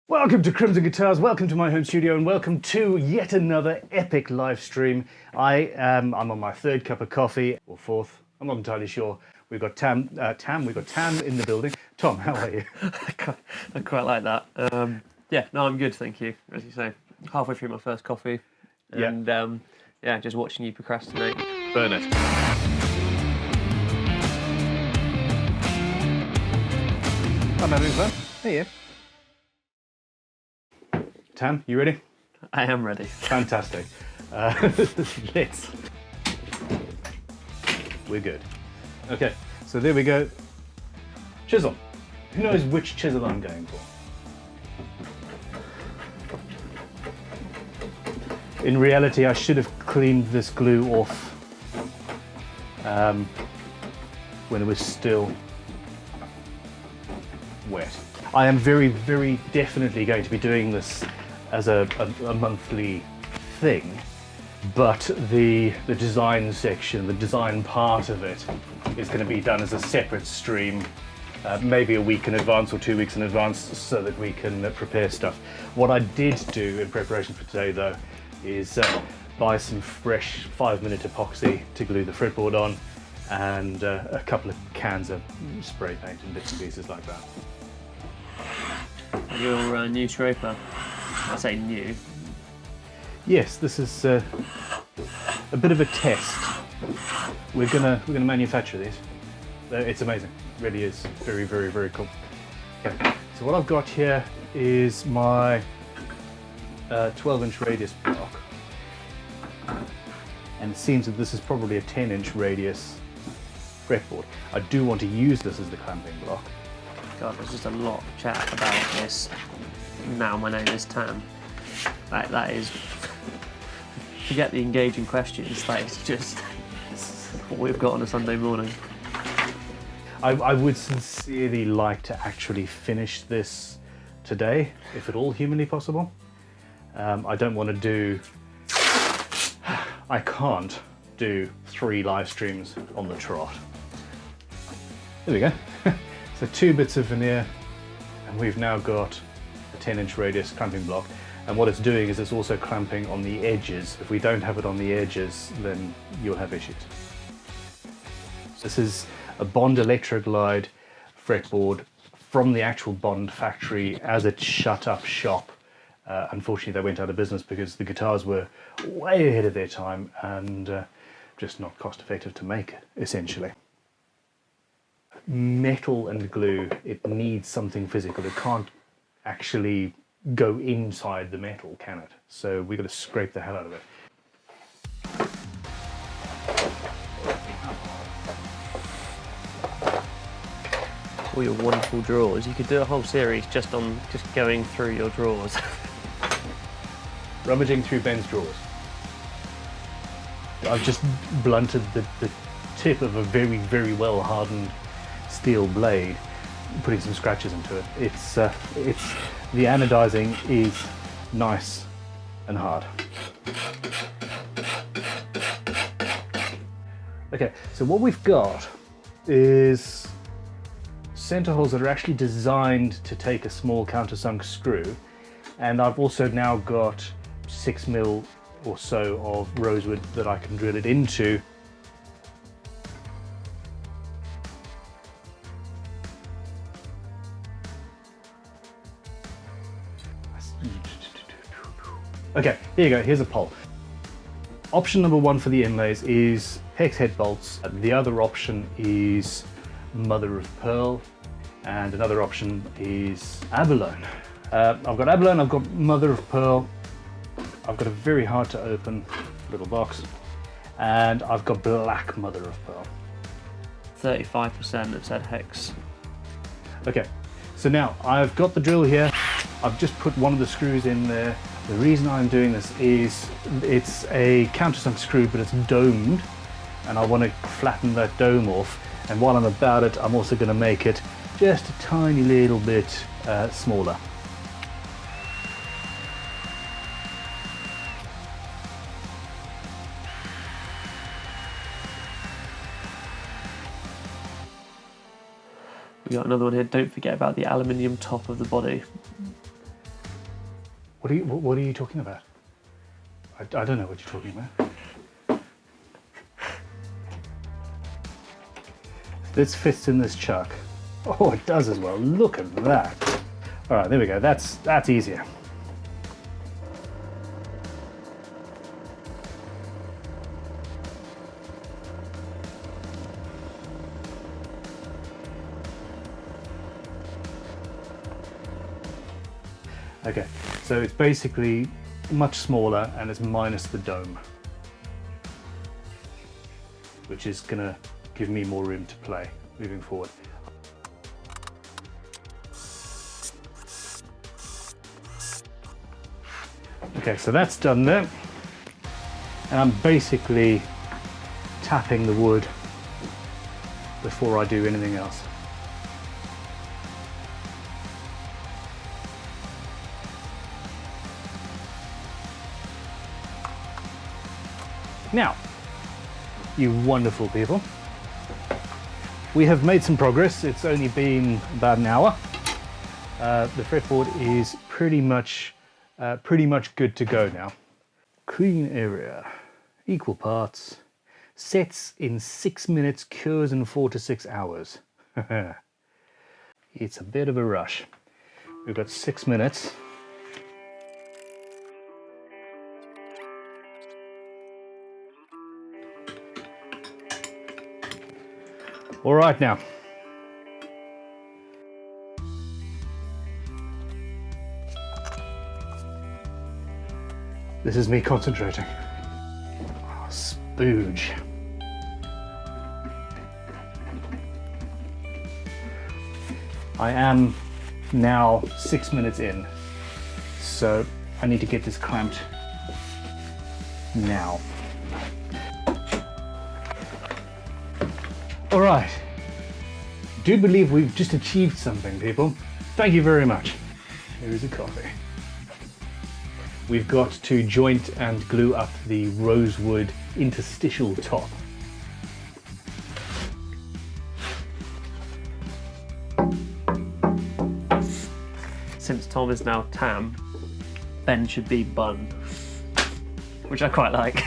Welcome to Crimson Guitars, welcome to my home studio, and welcome to yet another epic live stream. I'm on my third cup of coffee, or fourth, I'm not entirely sure. We've got Tam in the building. Tom, how are you? I quite like that. Yeah, no, I'm good, thank you. As you say, halfway through my first coffee, and yeah, just watching you procrastinate. Burn it. I'm having fun. Hey, yeah. Tam, you ready? I am ready. Fantastic. We're good. Okay, so there we go. Chisel. Who knows which chisel I'm going for? In reality, I should have cleaned this glue off when it was still wet. I am very, very definitely going to be doing this as a monthly thing, but the design section, the design part of it, is going to be done as a separate stream, maybe a week in advance or 2 weeks in advance, so that we can prepare stuff. What I did do in preparation for today, though, is buy some fresh 5-minute epoxy to glue the fretboard on, and a couple of cans of spray paint and bits and pieces like that. Your new scraper. I say new. Yes, this is a bit of a test. We're gonna manufacture these. It's amazing. It really is very, very, very cool. Okay. So what I've got here is my 12-inch radius block, and it seems that this is probably a 10-inch radius fretboard. I do want to use this as the clamping block. God, there's just a lot of chat about this. Now my name is Tam. That is. Forget the engaging questions. That is just what we've got on a Sunday morning. I would sincerely like to actually finish this today, if at all humanly possible. I don't want to do. I can't do 3 live streams on the trot. There we go. So 2 bits of veneer, and we've now got a 10-inch radius clamping block. And what it's doing is it's also clamping on the edges. If we don't have it on the edges, then you'll have issues. This is a Bond Electroglide fretboard from the actual Bond factory as it shut up shop. Unfortunately, they went out of business because the guitars were way ahead of their time and just not cost effective to make, essentially. Metal and glue, it needs something physical. It can't actually go inside the metal, can it? So we've got to scrape the hell out of it. All your wonderful drawers. You could do a whole series just going through your drawers. Rummaging through Ben's drawers. I've just blunted the tip of a very, very well hardened steel blade, putting some scratches into it. It's the anodizing is nice and hard. Okay, so what we've got is center holes that are actually designed to take a small countersunk screw, and I've also now got 6mm or so of rosewood that I can drill it into. Okay, here you go, here's a pole. Option number 1 for the inlays is hex head bolts. The other option is mother of pearl, and another option is abalone. I've got abalone, I've got mother of pearl, I've got a very hard to open little box, and I've got black mother of pearl. 35% have said hex. Okay, so now I've got the drill here. I've just put one of the screws in there. The reason I'm doing this is it's a countersunk screw, but it's domed, and I want to flatten that dome off. And while I'm about it, I'm also going to make it just a tiny little bit smaller. We got another one here. Don't forget about the aluminium top of the body. What are you talking about? I don't know what you're talking about. This fits in this chuck. Oh, it does as well. Look at that. All right, there we go. That's easier. Okay, so it's basically much smaller and it's minus the dome, which is gonna give me more room to play moving forward. Okay, so that's done there. And I'm basically tapping the wood before I do anything else. Now, you wonderful people, we have made some progress. It's only been about an hour. The fretboard is pretty much good to go now. Clean area, equal parts, sets in 6 minutes, cures in 4 to 6 hours. It's a bit of a rush. We've got 6 minutes. All right now. This is me concentrating. Oh, spooge. I am now 6 minutes in, so I need to get this clamped now. All right, do believe we've just achieved something, people. Thank you very much. Here is a coffee. We've got to joint and glue up the rosewood interstitial top. Since Tom is now Tam, Ben should be Bun, which I quite like.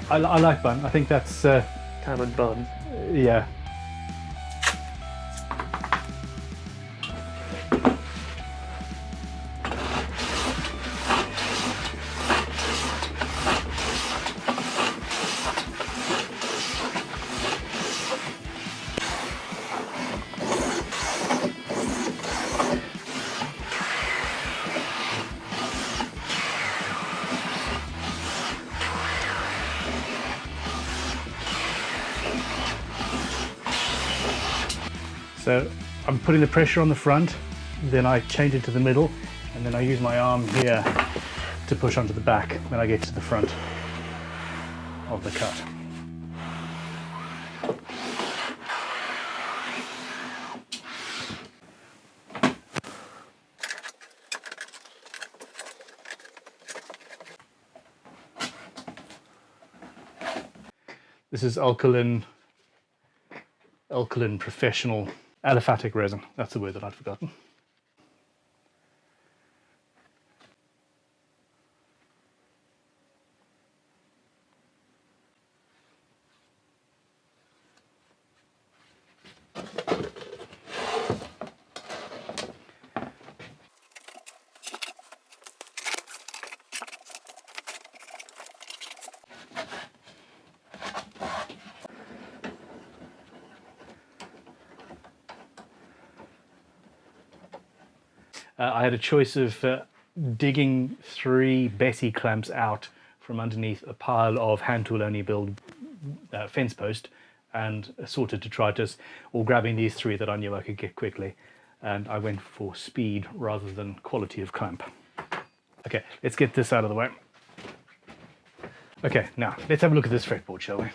I like Bun. I think that's Tam and Bun. yeah. So I'm putting the pressure on the front, then I change it to the middle, and then I use my arm here to push onto the back when I get to the front of the cut. This is alkaline professional aliphatic resin. That's the word that I'd forgotten. I had a choice of digging 3 Betty clamps out from underneath a pile of hand tool only build fence post and sorted to try to, or grabbing these 3 that I knew I could get quickly. And I went for speed rather than quality of clamp. Okay, let's get this out of the way. Okay, now let's have a look at this fretboard, shall we?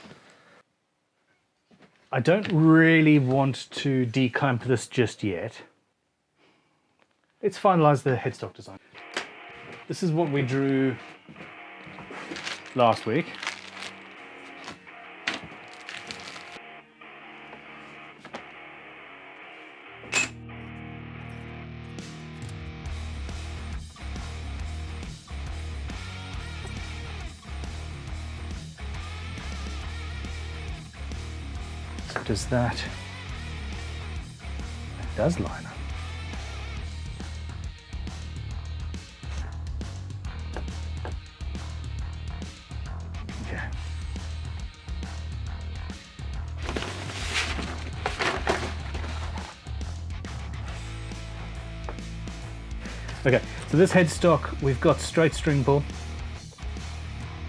I don't really want to declamp this just yet. Let's finalize the headstock design. This is what we drew last week. does that does line up. Okay. Okay, so this headstock, we've got straight string pull.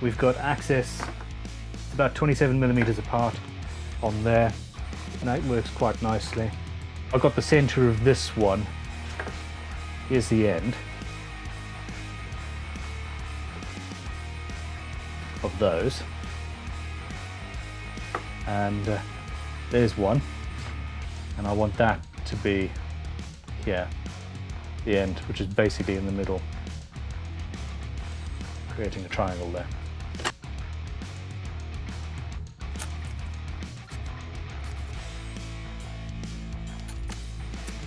We've got access, it's about 27 millimeters apart on there, and that works quite nicely. I've got the center of this one. Here's the end of those. And there's one. And I want that to be here, the end, which is basically in the middle, creating a triangle there.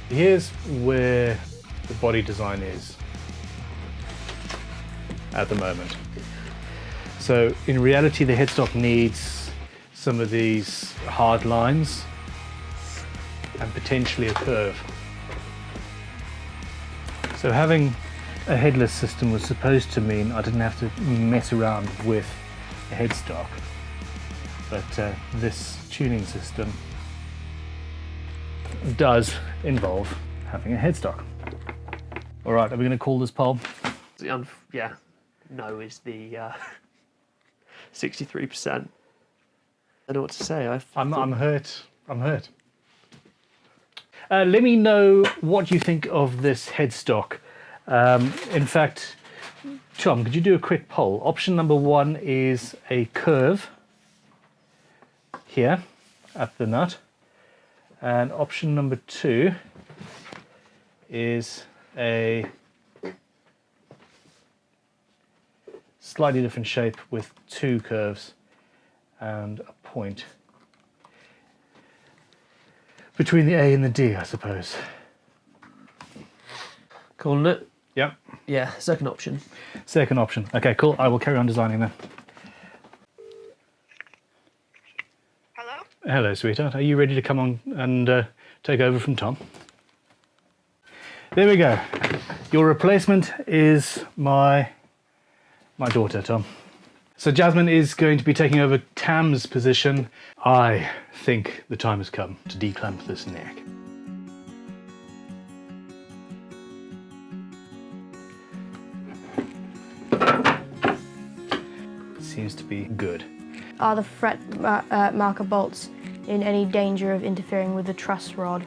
Here's where the body design is at the moment. So in reality, the headstock needs some of these hard lines and potentially a curve. So having a headless system was supposed to mean I didn't have to mess around with a headstock, but this tuning system does involve having a headstock. All right, are we going to call this pole? Yeah, no is the 63%. I don't know what to say. I'm hurt. I'm hurt. Let me know what you think of this headstock. In fact, Tom, could you do a quick poll? Option number 1 is a curve here at the nut. And option number 2 is a slightly different shape with 2 curves and a point between the A and the D, I suppose. Calling it? Yep. Yeah, second option. Second option. Okay, cool. I will carry on designing then. Hello? Hello, sweetheart. Are you ready to come on and take over from Tom? There we go. Your replacement is my daughter, Tom. So Jasmine is going to be taking over Tam's position. I think the time has come to declamp this neck. Seems to be good. Are the fret marker bolts in any danger of interfering with the truss rod?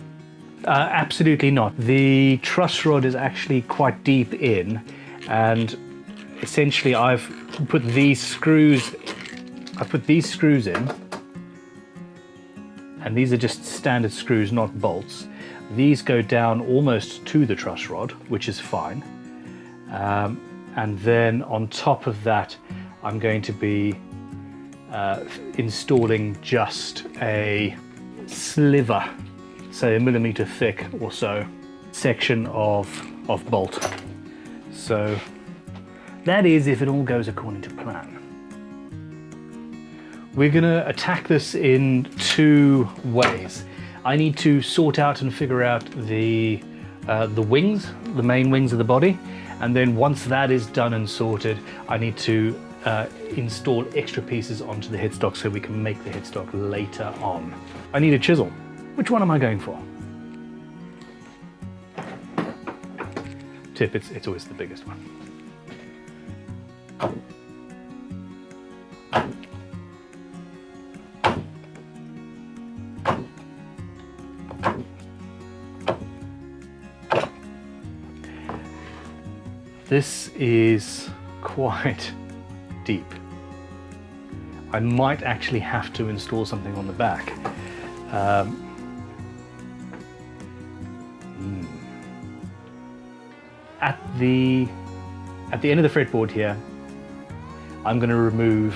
Absolutely not. The truss rod is actually quite deep in, and essentially I've put these screws in, and these are just standard screws, not bolts. These go down almost to the truss rod, which is fine. And then on top of that, I'm going to be installing just a sliver, say 1 millimeter thick or so, section of bolt. So that is if it all goes according to plan. We're going to attack this in 2 ways. I need to sort out and figure out the wings, the main wings of the body, and then once that is done and sorted, I need to install extra pieces onto the headstock so we can make the headstock later on. I need a chisel. Which one am I going for? Tip, it's always the biggest one. This is quite deep. I might actually have to install something on the back. At the end of the fretboard here, I'm going to remove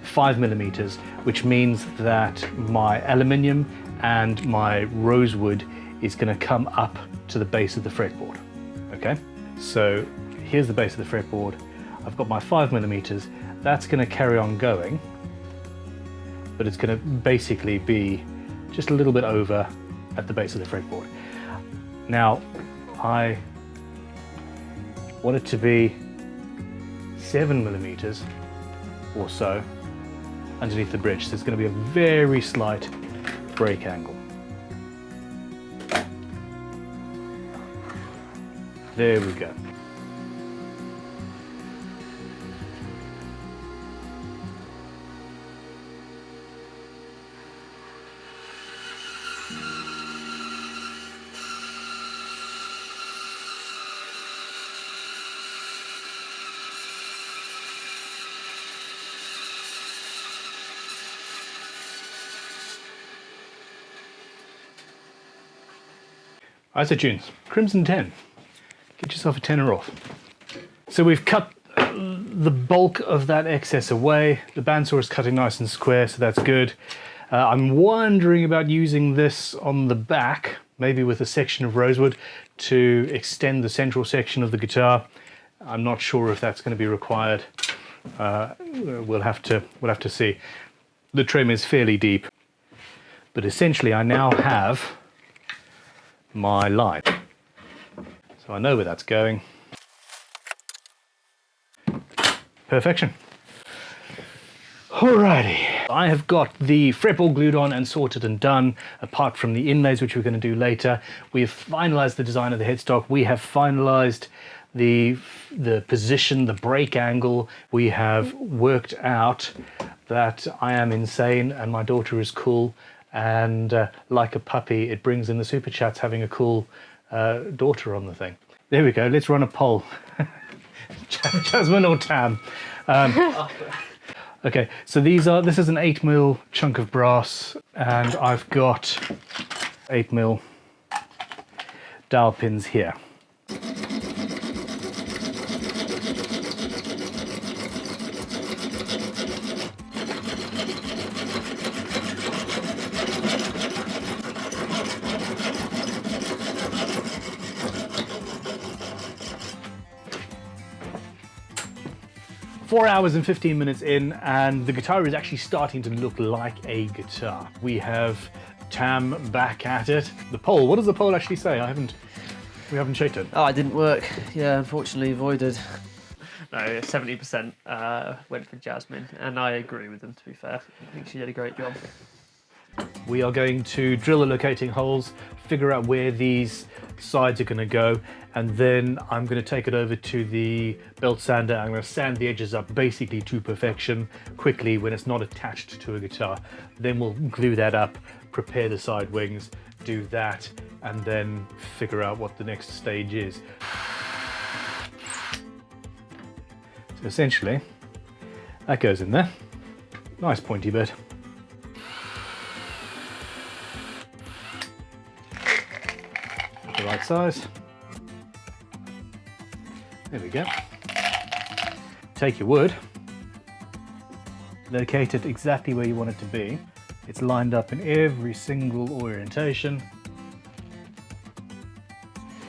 5 millimeters, which means that my aluminium and my rosewood is going to come up to the base of the fretboard. Okay, so here's the base of the fretboard. I've got my 5 millimeters. That's going to carry on going, but it's going to basically be just a little bit over at the base of the fretboard. Now, I want it to be 7mm or so underneath the bridge, so it's going to be a very slight break angle. There we go. Isotunes, Crimson 10. Get yourself a tenner off. So we've cut the bulk of that excess away. The bandsaw is cutting nice and square, so that's good. I'm wondering about using this on the back, maybe with a section of rosewood, to extend the central section of the guitar. I'm not sure if that's going to be required. We'll have to see. The trim is fairly deep, but essentially I now have my line. So I know where that's going. Perfection. Alrighty. I have got the fretboard glued on and sorted and done, apart from the inlays, which we're going to do later. We have finalized the design of the headstock. We have finalized the position, the break angle. We have worked out that I am insane and my daughter is cool. And like a puppy, it brings in the super chats having a cool daughter on the thing. There we go. Let's run a poll. Jasmine or Tam? Okay, so this is an 8mm chunk of brass, and I've got 8mm dowel pins here. 4 hours and 15 minutes in, and the guitar is actually starting to look like a guitar. We have Tam back at it. The poll, what does the poll actually say? We haven't checked it. Oh, it didn't work. Yeah, unfortunately avoided. No, 70% went for Jasmine, and I agree with them, to be fair. I think she did a great job. We are going to drill the locating holes, figure out where these sides are going to go, and then I'm going to take it over to the belt sander. I'm going to sand the edges up basically to perfection quickly when it's not attached to a guitar. Then we'll glue that up, prepare the side wings, do that, and then figure out what the next stage is. So essentially, that goes in there. Nice pointy bit. The right size. There we go. Take your wood, locate it exactly where you want it to be. It's lined up in every single orientation,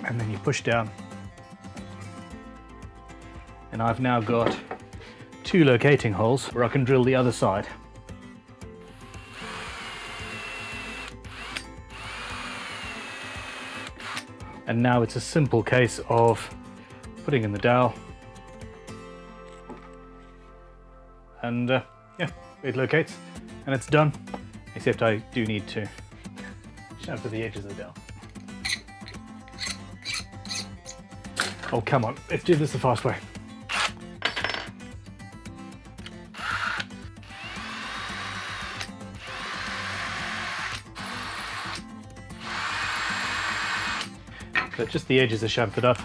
and then you push down. And I've now got 2 locating holes where I can drill the other side. And now it's a simple case of putting in the dowel, and yeah, it locates and it's done, except I do need to chamfer the edges of the dowel. Oh, come on, let's do this the fast way. So just the edges are chamfered up.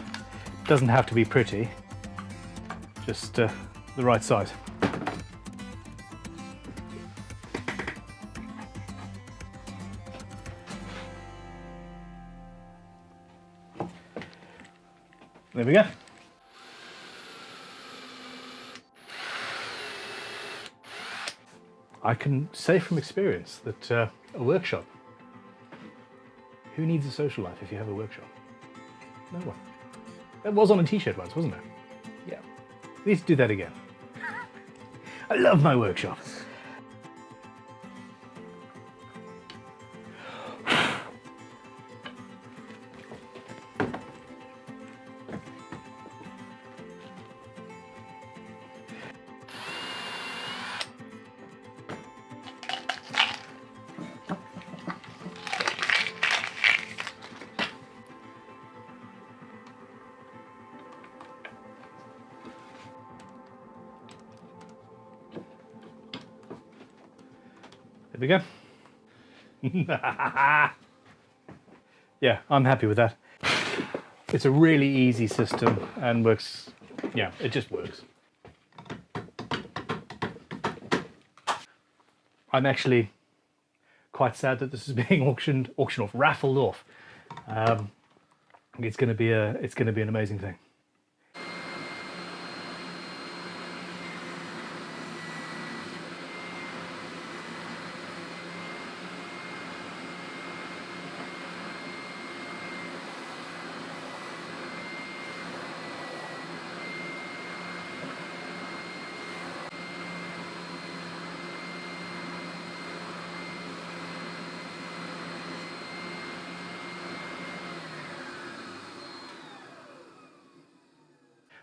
Doesn't have to be pretty, just the right size. There we go. I can say from experience that a workshop, who needs a social life if you have a workshop? No one. That was on a t-shirt once, wasn't it? Yeah. We need to do that again. I love my workshop. we go. Yeah, I'm happy with that. It's a really easy system and works, yeah, it just works. I'm actually quite sad that this is being auctioned off, raffled off. It's going to be an amazing thing.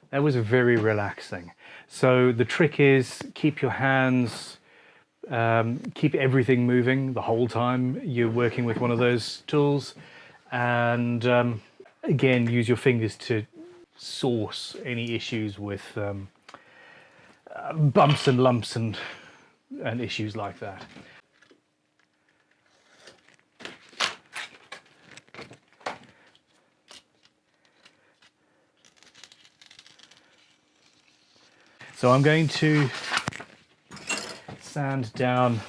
That was very relaxing. So the trick is keep your hands, keep everything moving the whole time you're working with one of those tools. And again, use your fingers to source any issues with bumps and lumps and issues like that. So I'm going to sand down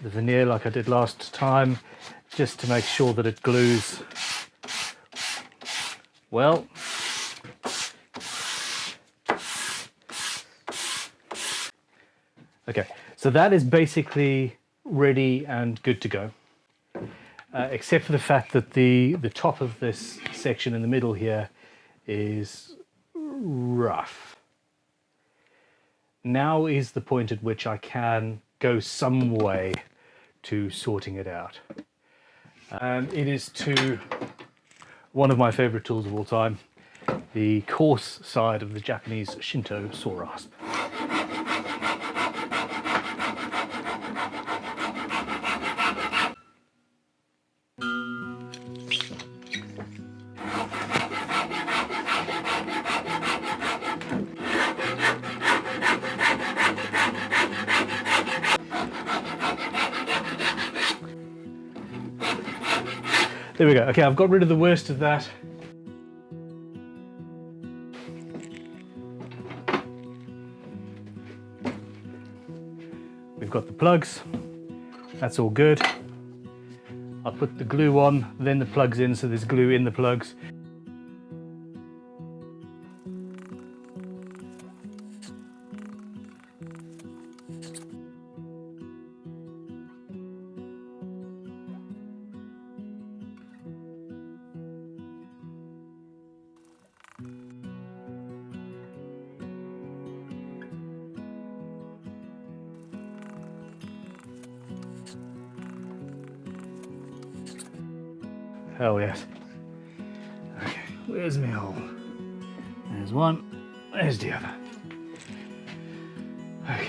the veneer like I did last time, just to make sure that it glues well. Okay, so that is basically ready and good to go, except for the fact that the top of this section in the middle here is rough. Now is the point at which I can go some way to sorting it out. And it is to one of my favorite tools of all time, the coarse side of the Japanese Shinto saw rasp. There we go. Okay, I've got rid of the worst of that. We've got the plugs. That's all good. I'll put the glue on, then the plugs in, so there's glue in the plugs. Hell yes. Okay, where's my hole? There's one, there's the other. Okay.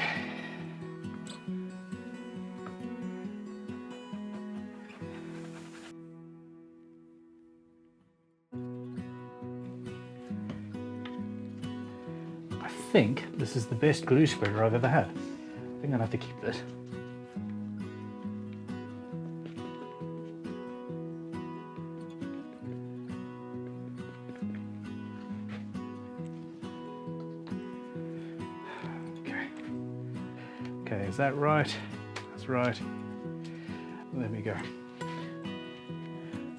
I think this is the best glue spreader I've ever had. I think I'll have to keep this. Okay, is that right? That's right. There we go.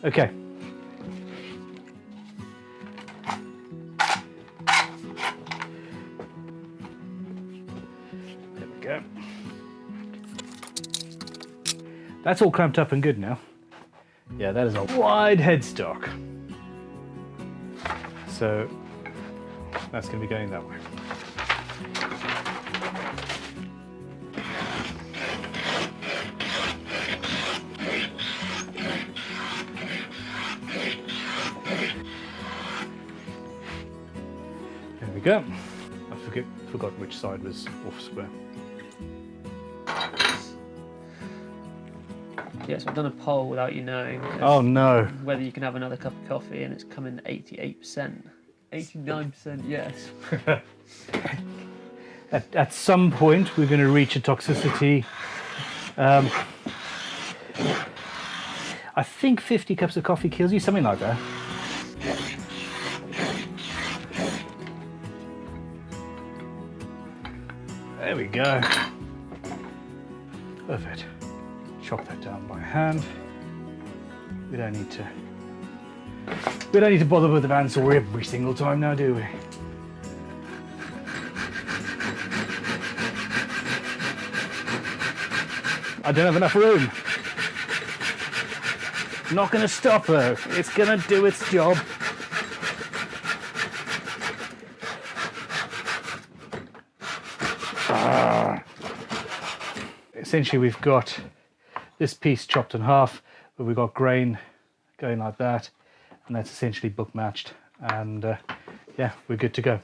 Okay. There we go. That's all clamped up and good now. Yeah, that is a wide headstock. So that's going to be going that way. There we go. I forgot which side was off square. Yes, I've done a poll without you knowing. Oh no. Whether you can have another cup of coffee, and it's coming 88%. 89% yes. At some point, we're going to reach a toxicity I think 50 cups of coffee kills you, something like that. There we go. Perfect. Chop that down by hand. We don't need to bother with the bandsaw every single time now, do we? I don't have enough room. Not gonna stop her. It's gonna do its job. Essentially, we've got this piece chopped in half, but we've got grain going like that, and that's essentially book matched. And yeah, we're good to go.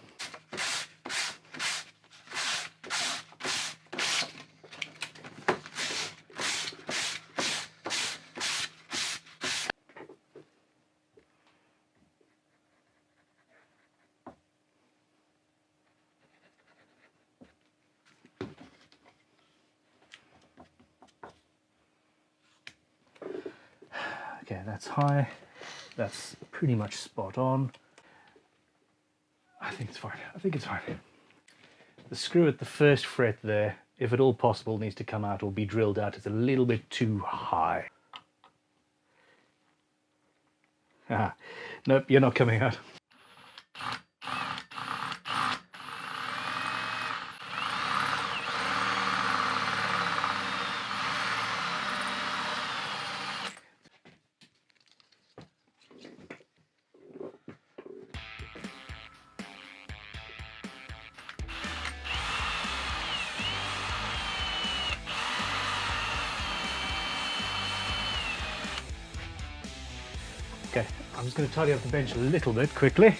Okay, that's high. That's pretty much spot on. I think it's fine. I think it's fine. The screw at the first fret there, if at all possible, needs to come out or be drilled out. It's a little bit too high. Ah, nope, you're not coming out. Okay, I'm just going to tidy up the bench a little bit quickly.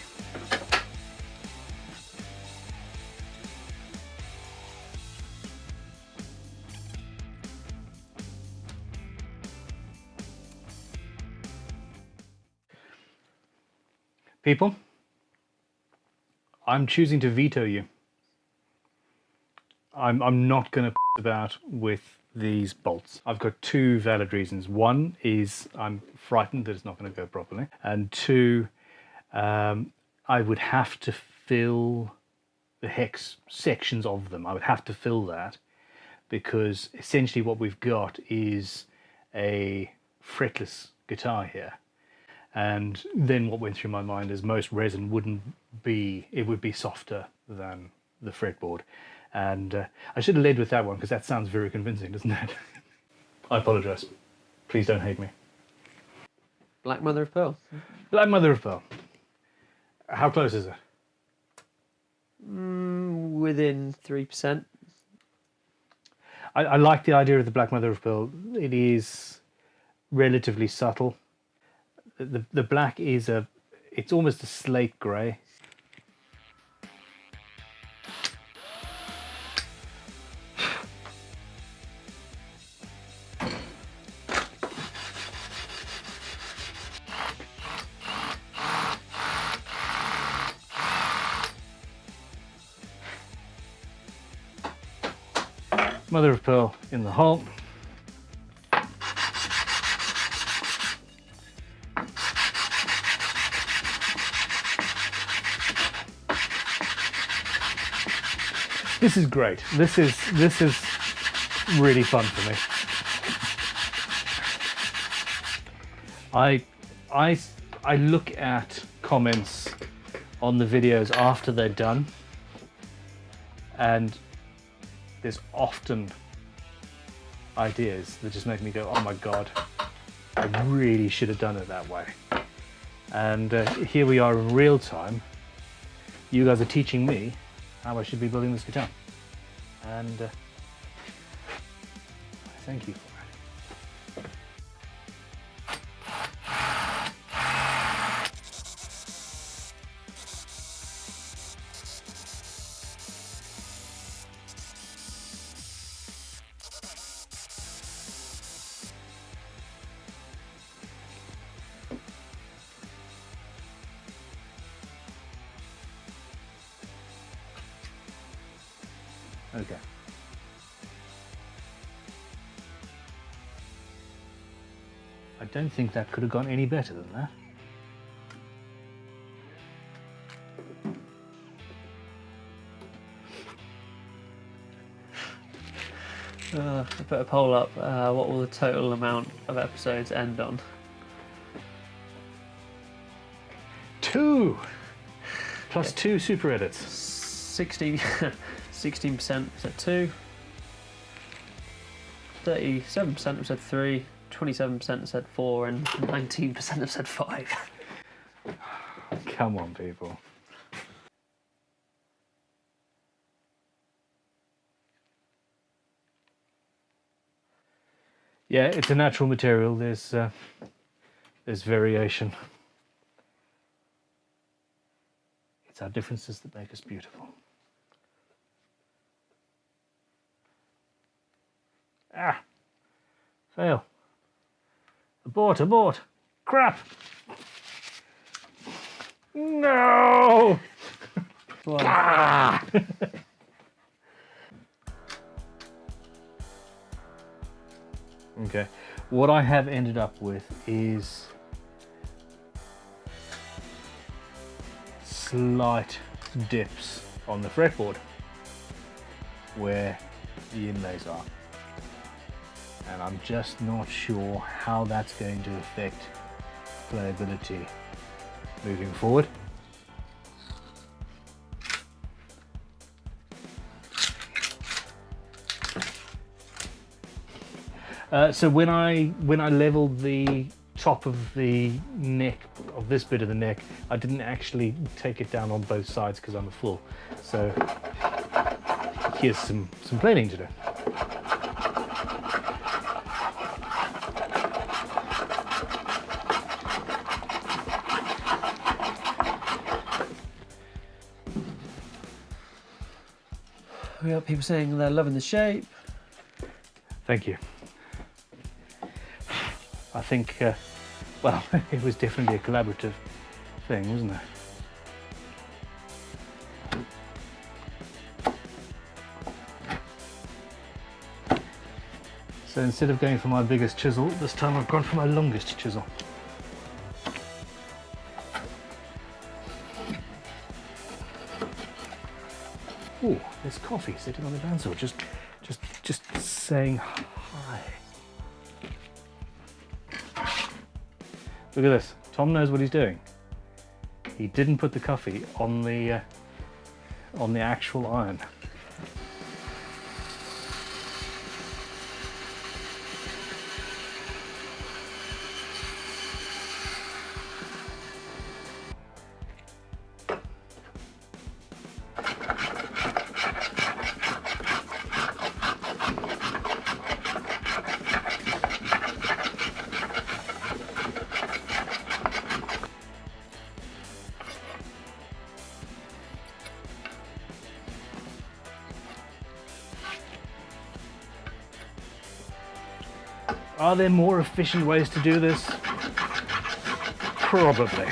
People, I'm choosing to veto you. I'm not going to about with these bolts. I've got two valid reasons. One is I'm frightened that it's not going to go properly, and two, I would have to fill the hex sections of them. I would have to fill that, because essentially what we've got is a fretless guitar here. And then what went through my mind is most resin wouldn't be, it would be softer than the fretboard. And I should have led with that one, because that sounds very convincing, doesn't it? I apologise. Please don't hate me. Black mother of pearl. Black mother of pearl. How close is it? Within 3%. I like the idea of the black mother of pearl. It is relatively subtle. The black is it's almost a slate grey. Mother of pearl in the hole. This is great. This is really fun for me. I look at comments on the videos after they're done, and there's often ideas that just make me go, oh my God, I really should have done it that way. And here we are in real time. You guys are teaching me how I should be building this guitar. And thank you for it. Okay. don't think that could have gone any better than that. I put a poll up. What will the total amount of episodes end on? 2 plus 2 super edits. 16% said 2. 37% have said 3. 27% said 4, and 19% have said 5. Come on, people. Yeah, it's a natural material. There's variation. It's our differences that make us beautiful. Ah! Fail. Abort, abort! Crap! No! Ah! Okay, what I have ended up with is slight dips on the fretboard where the inlays are, and I'm just not sure how that's going to affect playability moving forward. So when I leveled the top of the neck, of this bit of the neck, I didn't actually take it down on both sides because I'm a fool. So here's some planing to do. We got people saying they're loving the shape. Thank you. I think, well, it was definitely a collaborative thing, wasn't it? So instead of going for my biggest chisel, this time I've gone for my longest chisel. Oh, there's coffee sitting on the bandsaw, just saying hi. Look at this. Tom knows what he's doing. He didn't put the coffee on the actual iron. Are there more efficient ways to do this? Probably.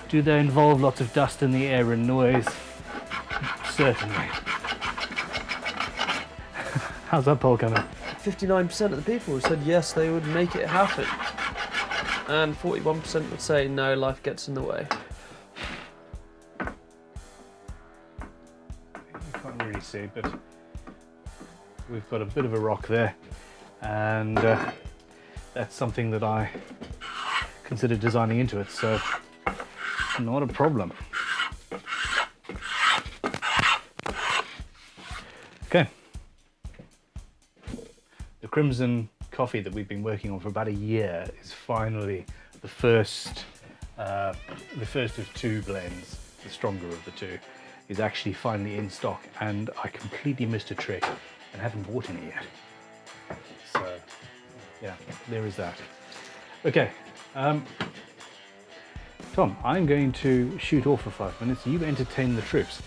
Do they involve lots of dust in the air and noise? Certainly. How's that poll coming? 59% of the people said yes, they would make it happen. And 41% would say no, life gets in the way. You can't really see, but we've got a bit of a rock there. And that's something that I considered designing into it, so not a problem. Okay. The Crimson coffee that we've been working on for about a year is finally the first of 2 blends. The stronger of the 2 is actually finally in stock, and I completely missed a trick and haven't bought any yet. So, yeah, there is that. Okay, Tom, I'm going to shoot off for 5 minutes. You entertain the troops.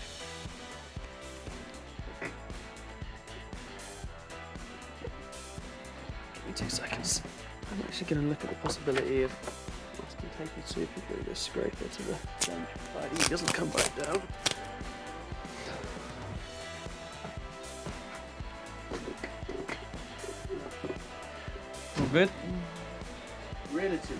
Give me 2 seconds. I'm actually going to look at the possibility of taking super glue this scraper to the bench, but he doesn't come back down. All good? relatively.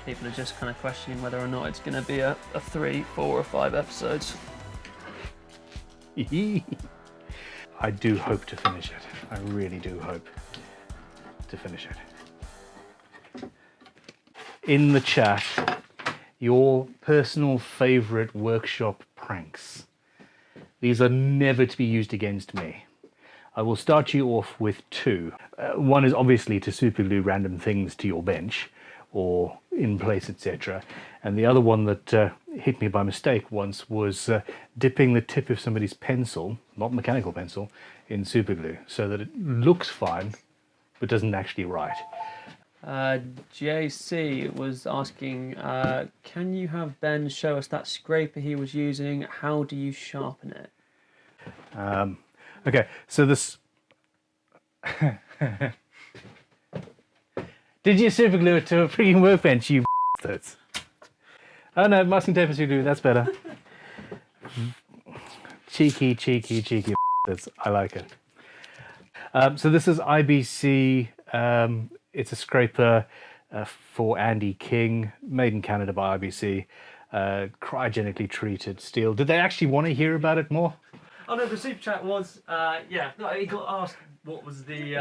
People are just kind of questioning whether or not it's going to be a 3, 4 or 5 episodes. I do hope to finish it. I really do hope to finish it. In the chat, your personal favorite workshop pranks. These are never to be used against me. I will start you off with 2. One is obviously to superglue random things to your bench or in place, etc. And the other one that hit me by mistake once was dipping the tip of somebody's pencil, not mechanical pencil, in superglue so that it looks fine but doesn't actually write. JC was asking, can you have Ben show us that scraper he was using? How do you sharpen it? Okay, so this... Did you superglue it to a freaking workbench, you bastards? Oh no, masking tape and superglue, that's better. Cheeky bastards. I like it. So this is IBC. It's a scraper for Andy King, made in Canada by IBC. Cryogenically treated steel. Did they actually want to hear about it more? Oh no, the super chat was, yeah, no, he got asked what was the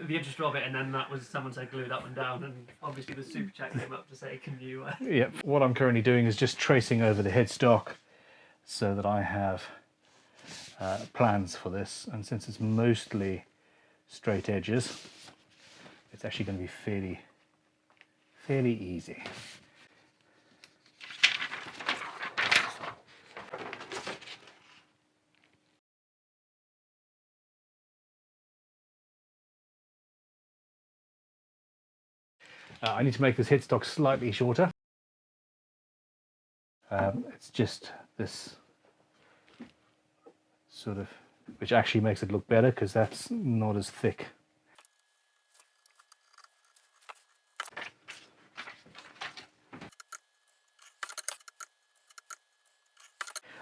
interest of it, and then that was someone said glue it up and down, and obviously the super chat came up to say, can you... Yeah, what I'm currently doing is just tracing over the headstock so that I have plans for this, and since it's mostly straight edges, it's actually going to be fairly easy. I need to make this headstock slightly shorter. It's just this sort of, which actually makes it look better because that's not as thick.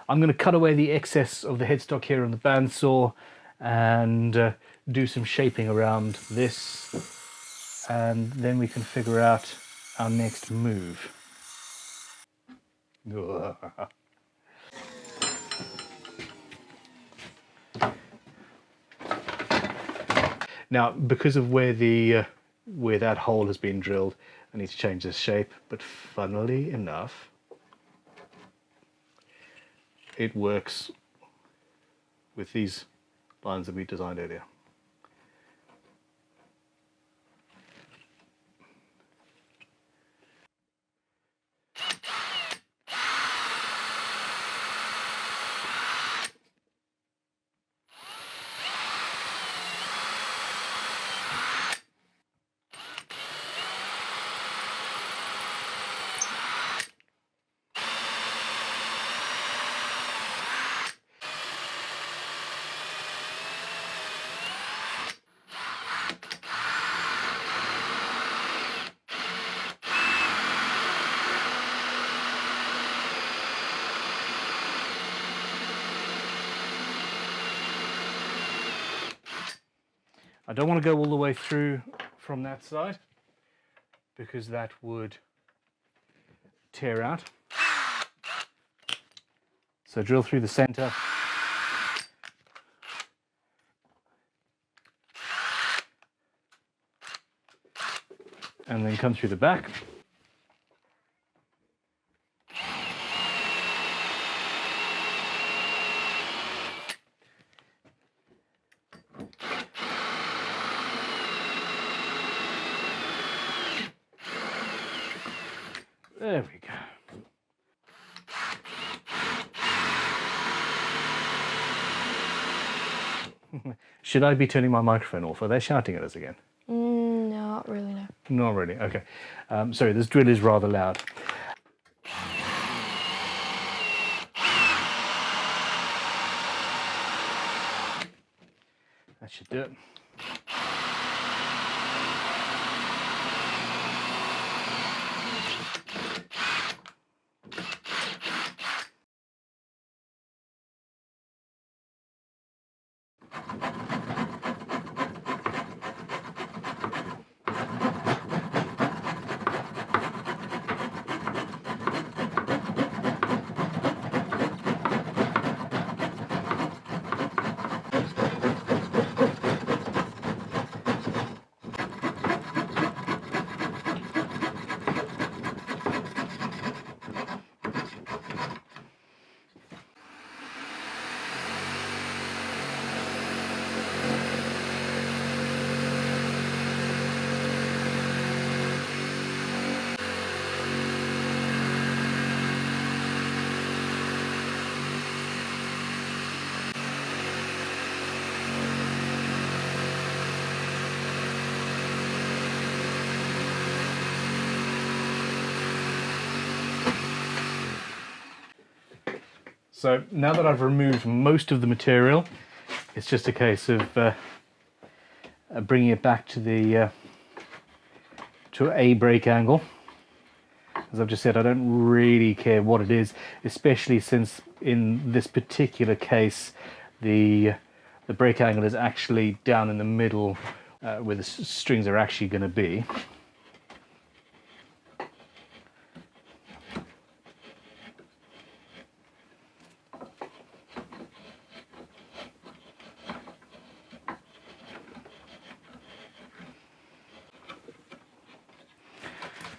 I'm going to cut away the excess of the headstock here on the bandsaw and do some shaping around this, and then we can figure out our next move. Now, because of where that hole has been drilled, I need to change the shape, but funnily enough, it works with these lines that we designed earlier. I don't want to go all the way through from that side because that would tear out. So drill through the center. And then come through the back. There we go. Should I be turning my microphone off? Are they shouting at us again? Not really, no. Not really, okay. Sorry, this drill is rather loud. That should do it. So now that I've removed most of the material, it's just a case of bringing it back to the to a brake angle. As I've just said, I don't really care what it is, especially since in this particular case the brake angle is actually down in the middle where the strings are actually going to be.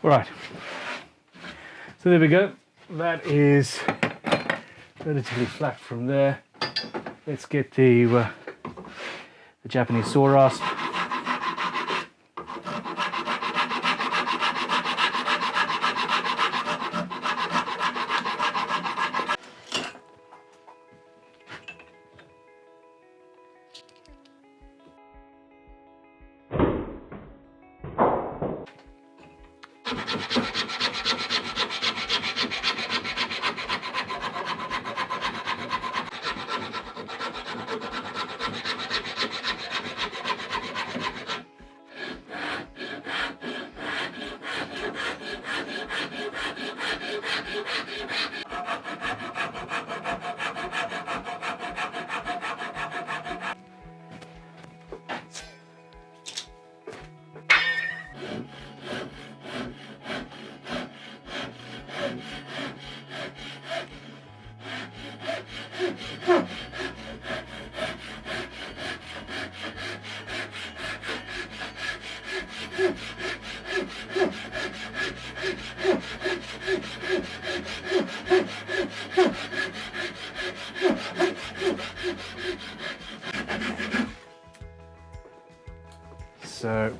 Right, so there we go. That is relatively flat from there. Let's get the Japanese saw rasp. So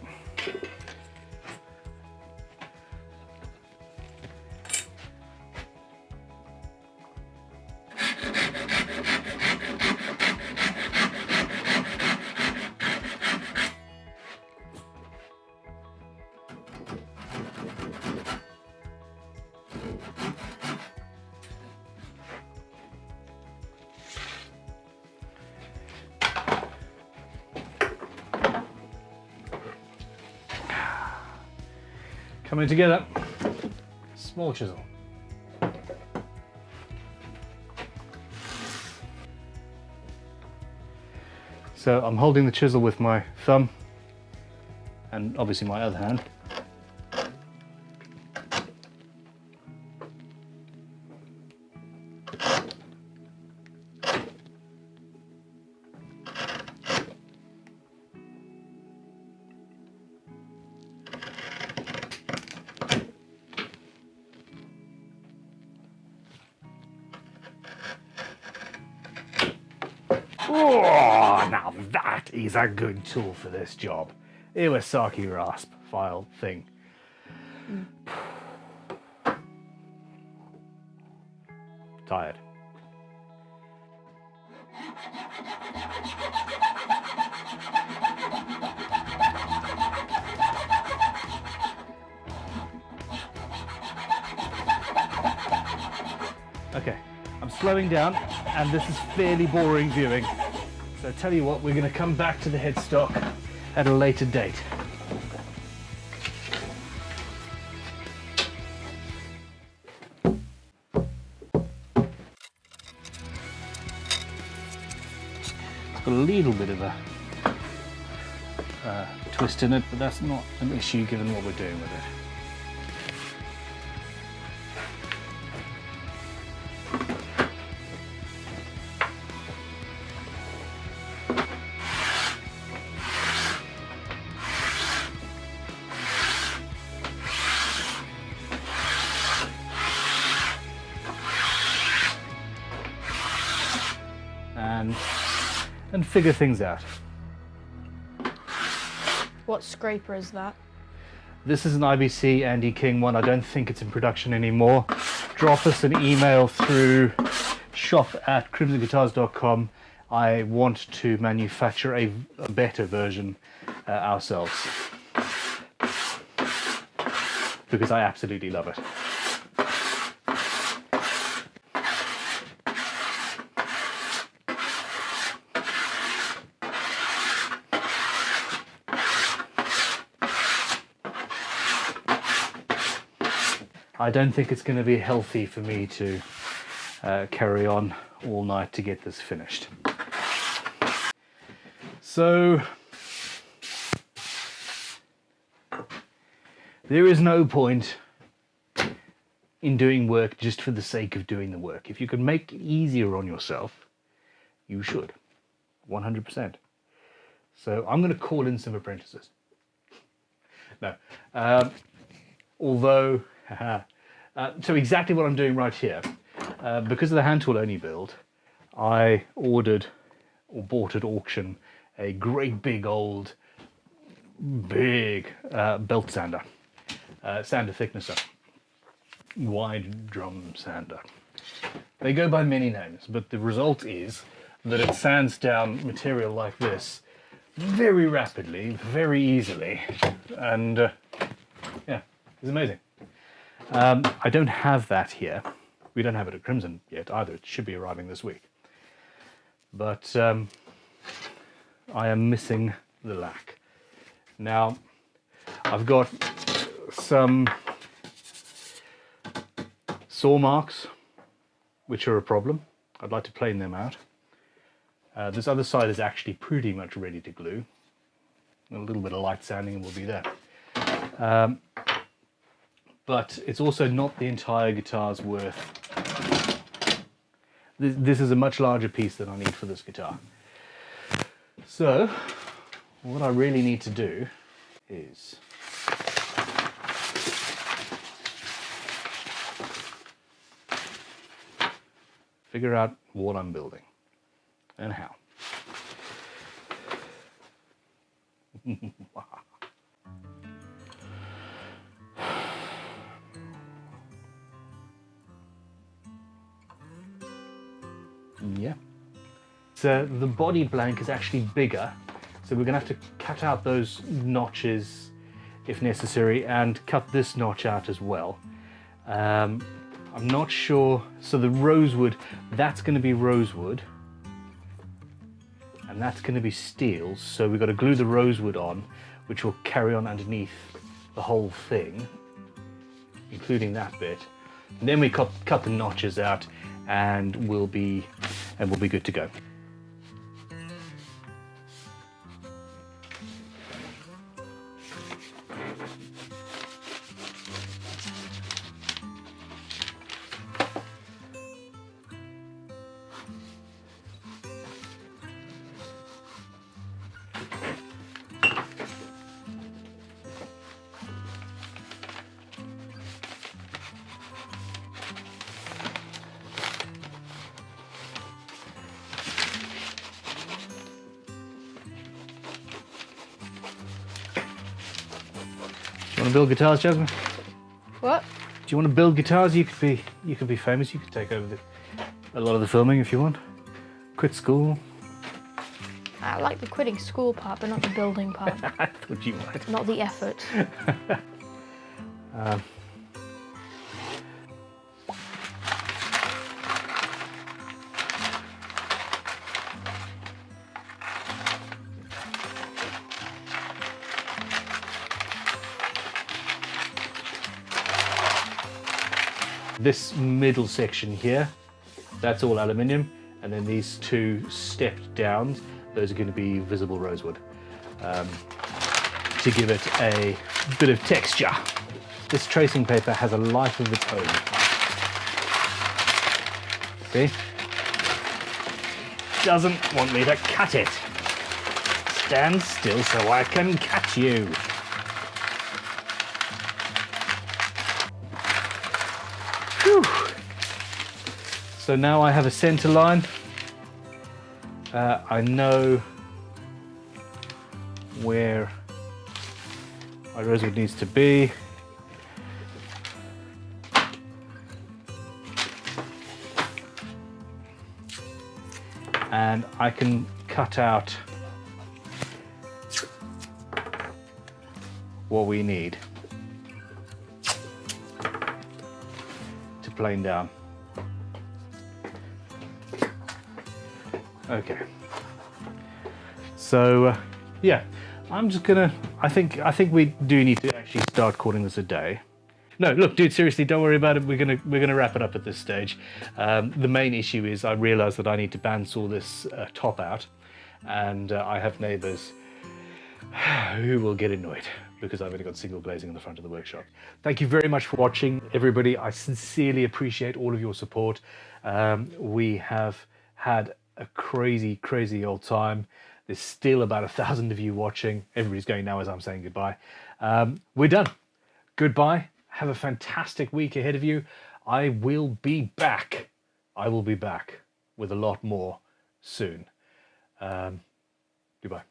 coming together, small chisel. So I'm holding the chisel with my thumb and obviously my other hand. Oh, now that is a good tool for this job. Iwasaki rasp file thing. Tired. Okay, I'm slowing down and this is fairly boring viewing. So tell you what, we're going to come back to the headstock at a later date. It's got a little bit of a twist in it, but that's not an issue given what we're doing with it. And figure things out. What scraper is that? This is an IBC Andy King one. I don't think it's in production anymore. Drop us an email through shop@crimsonguitars.com. I want to manufacture a better version ourselves because I absolutely love it. I don't think it's going to be healthy for me to carry on all night to get this finished. So there is no point in doing work just for the sake of doing the work. If you can make it easier on yourself, you should, 100%. So I'm going to call in some apprentices. No, although, so exactly what I'm doing right here, because of the hand tool only build, I ordered or bought at auction a great big old, belt sander, sander thicknesser, wide drum sander. They go by many names, but the result is that it sands down material like this very rapidly, very easily, and yeah, it's amazing. I don't have that here. We don't have it at Crimson yet either. It should be arriving this week. But I am missing the lack. Now, I've got some saw marks, which are a problem. I'd like to plane them out. This other side is actually pretty much ready to glue. A little bit of light sanding and we'll be there. But it's also not the entire guitar's worth. This is a much larger piece than I need for this guitar. So, what I really need to do is figure out what I'm building and how. Yeah. So the body blank is actually bigger, so we're going to have to cut out those notches if necessary and cut this notch out as well. I'm not sure. So the rosewood, that's going to be rosewood. And that's going to be steel, so we've got to glue the rosewood on, which will carry on underneath the whole thing, including that bit. And then we cut the notches out, and we'll be good to go. You want to build guitars, Jasmine? What? Do you want to build guitars? You could be famous. You could take over a lot of the filming if you want. Quit school. I like the quitting school part, but not the building part. I thought you might. Not the effort. This middle section here, that's all aluminium, and then these two stepped downs, those are going to be visible rosewood to give it a bit of texture. This tracing paper has a life of its own. See? Doesn't want me to cut it. Stand still so I can catch you. Whew. So now I have a center line. I know where my rosewood needs to be. And I can cut out what we need to plane down. Okay. So yeah, I'm just gonna. I think we do need to actually start calling this a day. No, look, dude, seriously, don't worry about it. We're gonna wrap it up at this stage. The main issue is I realised that I need to bandsaw this top out, and I have neighbours who will get annoyed because I've only got single glazing on the front of the workshop. Thank you very much for watching, everybody. I sincerely appreciate all of your support. We have had a crazy, crazy old time. There's still about 1,000 of you watching. Everybody's going now as I'm saying goodbye. We're done. Goodbye. Have a fantastic week ahead of you. I will be back. I will be back with a lot more soon. Goodbye.